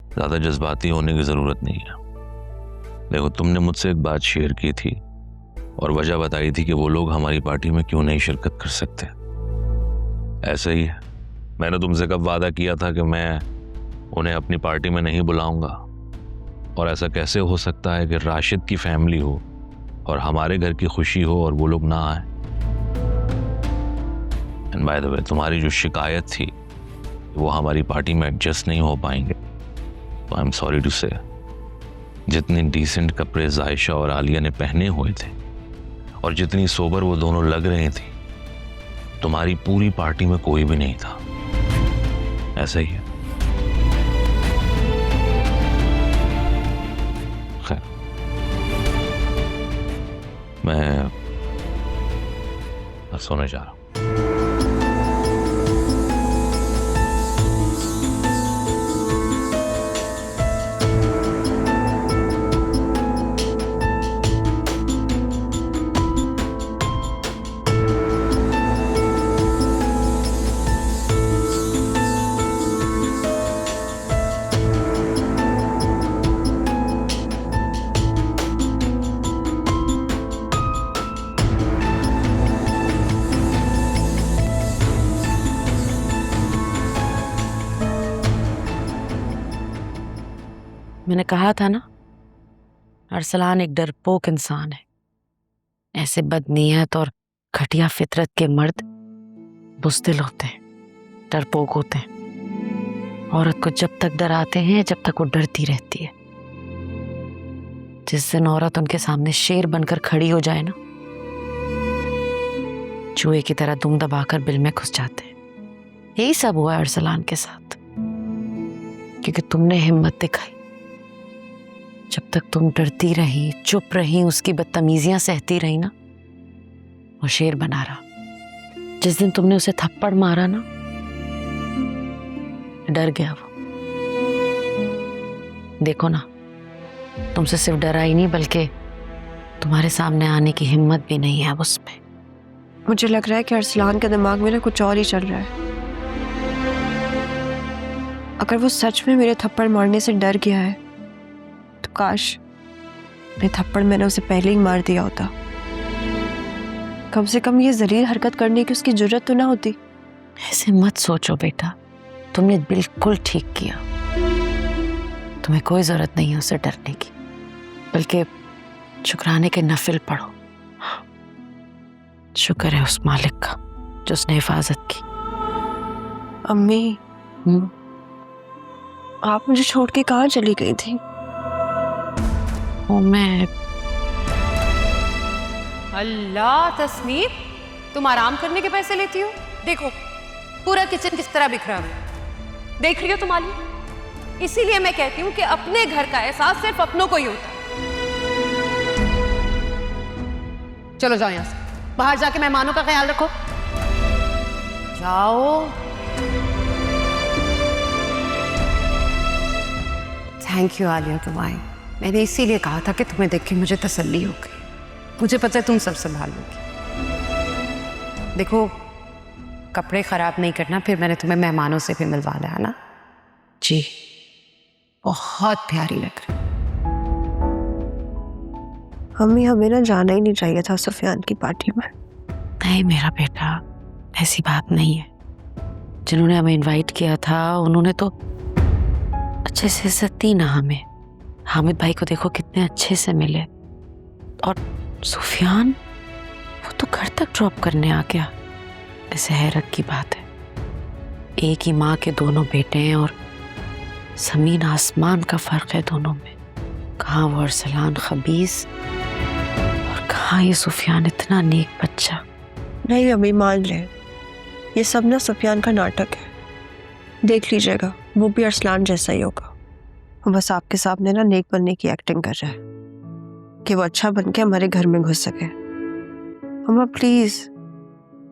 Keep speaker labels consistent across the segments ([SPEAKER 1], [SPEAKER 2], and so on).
[SPEAKER 1] ज़्यादा जज्बाती होने की ज़रूरत नहीं है। देखो, तुमने मुझसे एक बात शेयर की थी और वजह बताई थी कि वो लोग हमारी पार्टी में क्यों नहीं शिरकत कर सकते। ऐसे ही है, मैंने तुमसे कब वादा किया था कि मैं उन्हें अपनी पार्टी में नहीं बुलाऊंगा, और ऐसा कैसे हो सकता है कि राशिद की फैमिली हो और हमारे घर की खुशी हो और वो लोग ना आए। एंड बाय द वे, तुम्हारी जो शिकायत थी वो हमारी पार्टी में एडजस्ट नहीं हो पाएंगे, तो आई एम सॉरी टू से, जितनी डिसेंट कपड़े जायशा और आलिया ने पहने हुए थे और जितनी सोबर वो दोनों लग रही थी, तुम्हारी पूरी पार्टी में कोई भी नहीं था। ऐसा ही है। खैर, मैं सोने जा रहा हूं।
[SPEAKER 2] मैंने कहा था ना, अरसलान एक डरपोक इंसान है। ऐसे बदनीयत और घटिया फितरत के मर्द बुज़दिल होते हैं, डरपोक होते हैं। औरत को जब तक डराते हैं जब तक वो डरती रहती है। जिस दिन औरत उनके सामने शेर बनकर खड़ी हो जाए ना, चूहे की तरह दुम दबाकर बिल में घुस जाते हैं। यही सब हुआ है अरसलान के साथ, क्योंकि तुमने हिम्मत दिखाई। जब तक तुम डरती रही, चुप रही, उसकी बदतमीजियां सहती रही ना, वो शेर बना रहा। जिस दिन तुमने उसे थप्पड़ मारा ना, डर गया वो। देखो ना, तुमसे सिर्फ डरा ही नहीं बल्कि तुम्हारे सामने आने की हिम्मत भी नहीं है अब उसमें।
[SPEAKER 3] मुझे लग रहा है कि अरसलान के दिमाग में ना कुछ और ही चल रहा है। अगर वो सच में मेरे थप्पड़ मारने से डर गया है तो काश मेरे थप्पड़ मैंने उसे पहले ही मार दिया होता। कम से कम ये जलील हरकत करने की उसकी जुर्रत तो ना होती।
[SPEAKER 2] ऐसे मत सोचो बेटा, तुमने बिल्कुल ठीक किया। तुम्हें कोई जरूरत नहीं है उसे डरने की, बल्कि शुक्राने के नफिल पढ़ो। शुक्र है उस मालिक का जो उसने हिफाजत की।
[SPEAKER 3] अम्मी, आप मुझे छोड़ के कहाँ चली गई थी?
[SPEAKER 2] वो मैं
[SPEAKER 4] अल्लाह तस्नीम, तुम आराम करने के पैसे लेती हो? देखो पूरा किचन किस तरह बिखरा हुआ है। देख रही हो तुम आली? इसीलिए मैं कहती हूँ कि अपने घर का एहसास सिर्फ अपनों को ही होता है। चलो जाओ यहाँ से, बाहर जाके मेहमानों का ख्याल रखो। जाओ। थैंक यू आलिया तुम आई। मैंने इसीलिए कहा था कि तुम्हें देख के मुझे तसल्ली हो गई। मुझे पता है तुम सब संभाल लोगी। देखो, कपड़े खराब नहीं करना, फिर मैंने तुम्हें मेहमानों से भी मिलवाना है ना। जी, बहुत प्यारी लग रही।
[SPEAKER 3] अम्मी, हमें ना जाना ही नहीं चाहिए था सुफियान की पार्टी में।
[SPEAKER 2] नहीं मेरा बेटा, ऐसी बात नहीं है। जिन्होंने हमें इनवाइट किया था उन्होंने तो अच्छे से इज्जत दी ना हमें। हामिद भाई को देखो कितने अच्छे से मिले, और सुफियान वो तो घर तक ड्रॉप करने आ गया। ऐसे हैरत की बात है, एक ही माँ के दोनों बेटे हैं और जमीन आसमान का फर्क है दोनों में। कहाँ वो अरसलान खबीस और कहाँ ये सुफियान इतना नेक बच्चा।
[SPEAKER 3] नहीं अम्मी, मान ले, ये सब ना सुफियान का नाटक है। देख लीजिएगा, वो भी अरसलान जैसा ही होगा। वो बस आपके सामने ना नेक बनने की एक्टिंग कर रहा है कि वो अच्छा बन के हमारे घर में घुस सके। अम्मा प्लीज,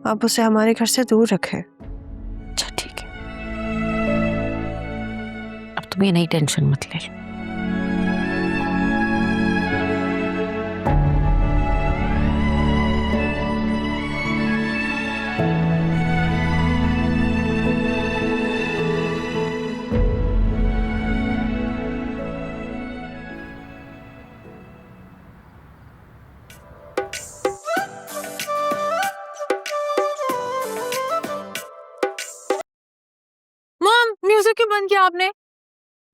[SPEAKER 3] आप उसे हमारे घर से दूर रखें।
[SPEAKER 2] अच्छा ठीक है, अब तुम ये नई टेंशन मत ले लो।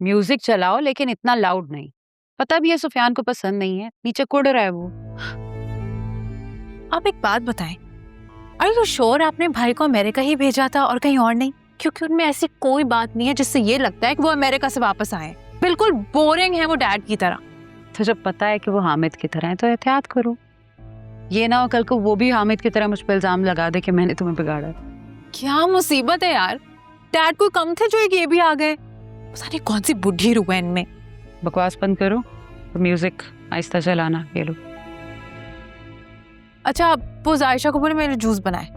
[SPEAKER 4] म्यूजिक चलाओ लेकिन इतना लाउड नहीं। पता भी है सुफियान को पसंद नहीं है, नीचे कुड़ रहा है वो।
[SPEAKER 5] आप एक बात बताएं, आर यू श्योर आपने भाई को अमेरिका ही भेजा था और कहीं और नहीं? क्योंकि उनमें ऐसी कोई बात नहीं है जिससे ये लगता है कि वो अमेरिका से वापस आए। बिल्कुल बोरिंग है वो डैड की तरह।
[SPEAKER 4] तो जब पता है कि वो हामिद की तरह है तो एहतियात करो, ये ना हो कल को वो भी हामिद की तरह मुझ पर इल्जाम लगा दे कि मैंने तुम्हें बिगाड़ा।
[SPEAKER 5] क्या मुसीबत है यार, डैड कोई कम थे जो एक ये भी आ गए। पता नहीं कौन सी बुढ़ी रूह है इनमें।
[SPEAKER 4] बकवास बंद करो और म्यूजिक आहिस्ता चलाना। ये लो।
[SPEAKER 5] अच्छा वो जायशा को बोले मेरे जूस बनाए।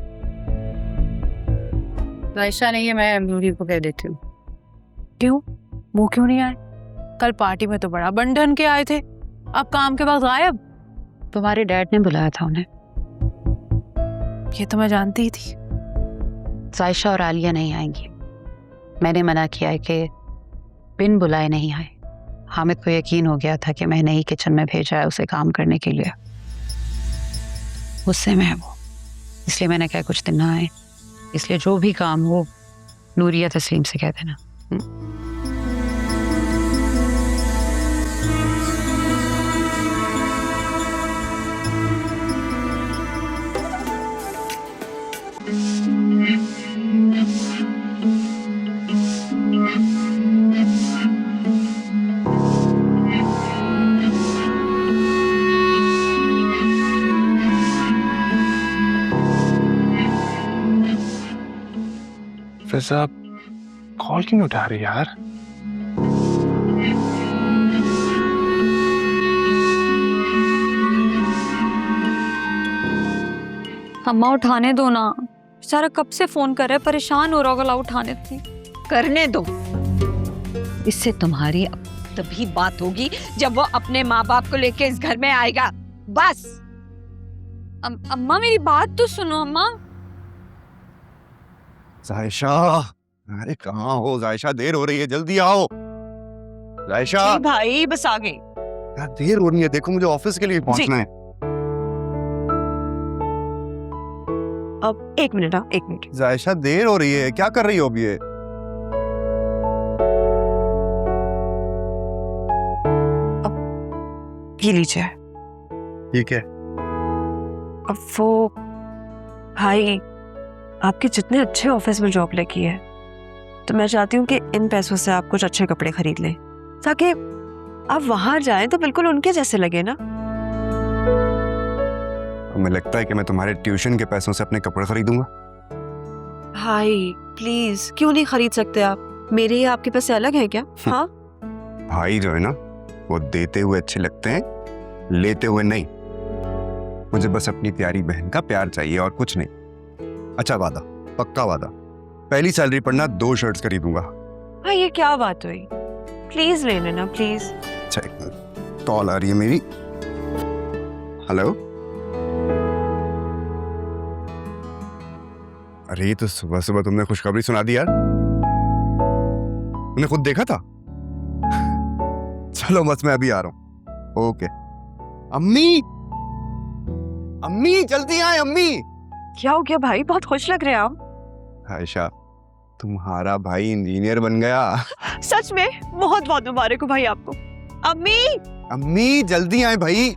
[SPEAKER 4] जायशा नहीं है, मैं नूरी को कह देती हूँ।
[SPEAKER 5] क्यों, वो क्यों नहीं आए? कल पार्टी में तो बड़ा बंधन के आए थे, अब काम के बाद गायब।
[SPEAKER 4] तुम्हारे डैड ने बुलाया था उन्हें।
[SPEAKER 5] ये तो मैं जानती ही थी।
[SPEAKER 4] जायशा और आलिया नहीं आएंगी। मैंने मना किया है कि बिन बुलाए नहीं आए। हामिद को यकीन हो गया था कि मैंने ही किचन में भेजा है उसे काम करने के लिए। गुस्से में है वो, इसलिए मैंने कहा कुछ दिन ना आए। इसलिए जो भी काम हो नूरिया तस्लीम से कह देना।
[SPEAKER 6] फिजा कॉल क्यों नहीं उठा रही यार?
[SPEAKER 7] अम्मा उठाने दो ना, सारा कब से फोन कर रहा है, परेशान हो रहा होगा। लाओ उठाने थी।
[SPEAKER 8] करने दो, इससे तुम्हारी तभी बात होगी जब वो अपने माँ बाप को लेके इस घर में आएगा। बस।
[SPEAKER 7] अम्मा मेरी बात तो सुनो अम्मा।
[SPEAKER 9] जायशा, अरे कहाँ हो जायशा? देर हो रही है, जल्दी आओ। जायशा
[SPEAKER 3] जी भाई बस आ गई।
[SPEAKER 9] यार देर हो रही है, देखो मुझे ऑफिस के लिए पहुंचना है।
[SPEAKER 3] अब एक मिनट, हाँ एक मिनट।
[SPEAKER 9] जायशा देर हो रही है, क्या कर रही हो अभी ये?
[SPEAKER 3] ये लीजिए।
[SPEAKER 9] ठीक है।
[SPEAKER 3] अब वो भाई आपके जितने अच्छे ऑफिस में जॉब लगी है, तो मैं चाहती हूँ कि इन पैसों से आप कुछ अच्छे कपड़े खरीद लें ताकि आप वहां जाएं तो बिल्कुल उनके जैसे लगे ना।
[SPEAKER 9] हमें लगता है कि मैं तुम्हारे ट्यूशन के पैसों से अपने कपड़े खरीदूंगा।
[SPEAKER 3] भाई प्लीज, क्यों नहीं खरीद सकते आप? मेरे या आपके पैसे अलग हैं क्या? हाँ
[SPEAKER 9] भाई जो है ना, वो देते हुए अच्छे लगते हैं, लेते हुए नहीं। मुझे बस अपनी प्यारी बहन का प्यार चाहिए और कुछ नहीं। अच्छा वादा, पक्का वादा, पहली सैलरी पर ना 2 शर्ट्स खरीदूंगा।
[SPEAKER 3] हाँ ये क्या बात हुई? प्लीज ले लेना प्लीज।
[SPEAKER 9] अच्छा एक मिनट, कॉल आ रही है मेरी। हेलो। अरे ये तो सुबह सुबह तुमने खुशखबरी सुना दी यार। तुमने खुद देखा था? चलो बस मैं अभी आ रहा हूँ। ओके। अम्मी, अम्मी जल्दी आए अम्मी।
[SPEAKER 3] क्या हो गया भाई, बहुत खुश लग रहे हैं आप।
[SPEAKER 9] आयशा, तुम्हारा भाई इंजीनियर बन गया।
[SPEAKER 3] सच में? बहुत बहुत मुबारक हो भाई आपको। अम्मी,
[SPEAKER 9] अम्मी जल्दी आए भाई।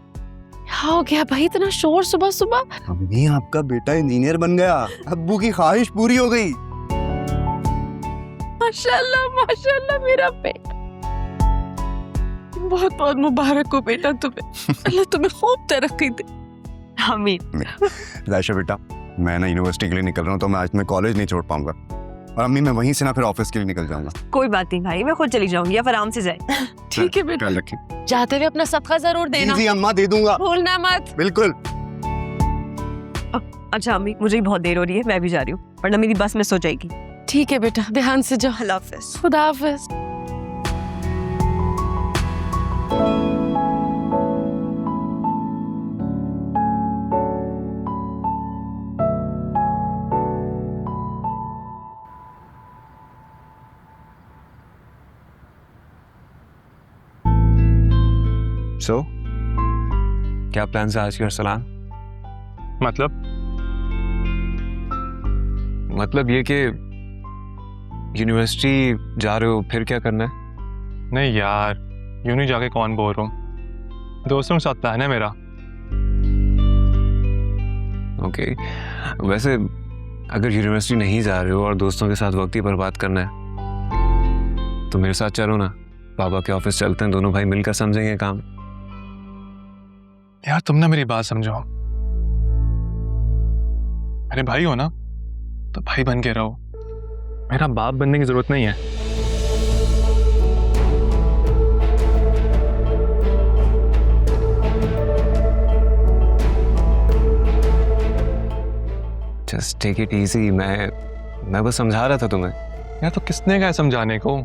[SPEAKER 5] क्या हो गया भाई, इतना शोर सुबह सुबह?
[SPEAKER 9] अम्मी आपका बेटा इंजीनियर बन गया, अब्बू की ख्वाहिश पूरी हो गई।
[SPEAKER 5] माशाल्लाह मेरा बेटा, बहुत बहुत मुबारक हो बेटा तुम्हें। अल्लाह तुम्हें खूब तरक्की दे।
[SPEAKER 3] आमीन।
[SPEAKER 9] जायशा बेटा, मैं ना यूनिवर्सिटी के लिए निकल रहा हूँ, तो मैं आज मैं कॉलेज नहीं छोड़ पाऊंगा। और अम्मी मैं वहीं से ना फिर ऑफिस के लिए निकल जाऊंगा।
[SPEAKER 3] कोई बात नहीं भाई, मैं खुद चली जाऊंगी, आप आराम से जाए।
[SPEAKER 5] ठीक है बेटा,
[SPEAKER 9] ख्याल रखिए।
[SPEAKER 5] जाते हुए अपना सदका जरूर देना।
[SPEAKER 9] जी अम्मा, दे दूंगा,
[SPEAKER 5] भूलना मत।
[SPEAKER 9] बिल्कुल।
[SPEAKER 3] अच्छा अम्मी, मुझे भी बहुत देर हो रही है, मैं भी जा रही हूँ, वरना मेरी बस मिस हो जाएगी।
[SPEAKER 5] ठीक है बेटा, ध्यान से जाओ।
[SPEAKER 3] अल्लाह हाफिज।
[SPEAKER 5] खुदा हाफिज।
[SPEAKER 6] सो क्या प्लान है आज के? अरसलान, मतलब ये कि यूनिवर्सिटी जा रहे हो, फिर क्या करना है?
[SPEAKER 10] नहीं यार, यूं नहीं जाके कौन बोर हूँ, दोस्तों के साथ प्लान है मेरा।
[SPEAKER 6] ओके, वैसे अगर यूनिवर्सिटी नहीं जा रहे हो और दोस्तों के साथ वक्त ही बर्बाद करना है तो मेरे साथ चलो ना, बाबा के ऑफिस चलते हैं, दोनों भाई मिलकर समझेंगे काम।
[SPEAKER 10] यार तुम ना मेरी बात समझो, मेरे भाई हो ना तो भाई बन के रहो, मेरा बाप बनने की जरूरत नहीं है।
[SPEAKER 6] जस्ट टेक इट इजी, मैं बस समझा रहा था तुम्हें।
[SPEAKER 10] यार तो किसने कहा है समझाने को?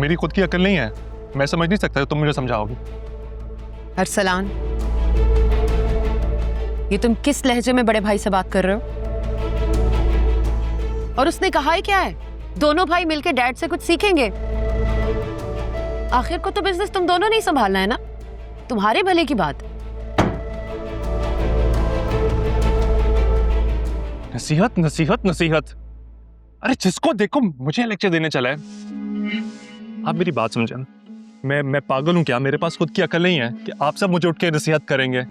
[SPEAKER 10] मेरी खुद की अकल नहीं है, मैं समझ नहीं सकता, तुम मुझे समझाओगे।
[SPEAKER 4] अरसलान, ये तुम किस लहजे में बड़े भाई से बात कर रहे हो? और उसने कहा है क्या है? दोनों भाई मिलके डैड से कुछ सीखेंगे। आखिर को तो बिजनेस तुम दोनों नहीं संभालना है ना, तुम्हारे भले की बात।
[SPEAKER 10] नसीहत नसीहत नसीहत, अरे जिसको देखो मुझे लेक्चर देने चला है। आप मेरी बात समझें, मैं पागल हूं क्या? मेरे पास खुद की अकल नहीं है कि आप सब मुझे उठ के नसीहत करेंगे?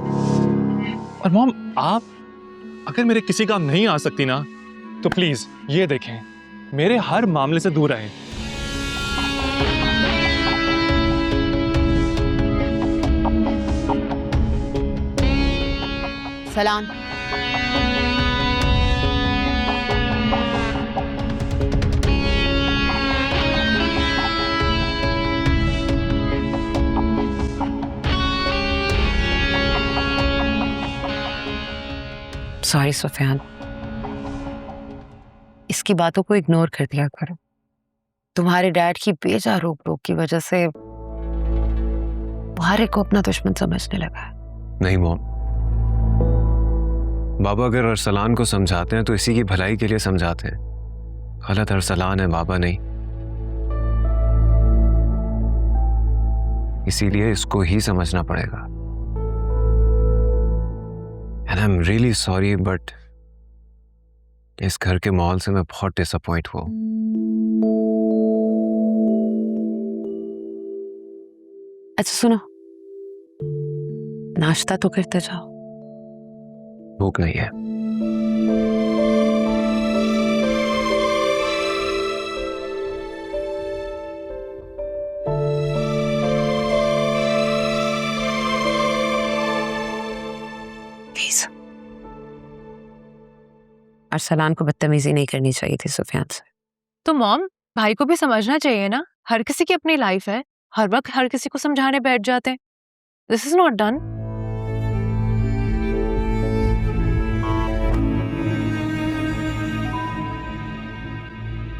[SPEAKER 10] और मॉम, आप अगर मेरे किसी काम नहीं आ सकती ना तो प्लीज ये देखें, मेरे हर मामले से दूर रहें।
[SPEAKER 4] सलाम। सॉरी सुफियान, इसकी बातों को इग्नोर कर दिया करो। तुम्हारे डैड की बेजा रोक टोक की वजह से बुहारे को अपना दुश्मन समझने लगा है।
[SPEAKER 6] नहीं मॉम, बाबा अगर अरसलान को समझाते हैं तो इसी की भलाई के लिए समझाते हैं। गलत अरसलान है, बाबा नहीं। इसीलिए इसको ही समझना पड़ेगा। And I'm really sorry, but इस घर के माहौल से मैं बहुत डिसअपॉइंट हुआ।
[SPEAKER 2] अच्छा सुनो, नाश्ता तो करते जाओ।
[SPEAKER 6] भूख नहीं है।
[SPEAKER 2] प्लीज, अरसलान को बदतमीजी नहीं करनी चाहिए थी सुफियान से।
[SPEAKER 5] तो मॉम, भाई को भी समझना चाहिए ना, हर किसी की अपनी लाइफ है, हर वक्त हर किसी को समझाने बैठ जाते हैं। This is not done.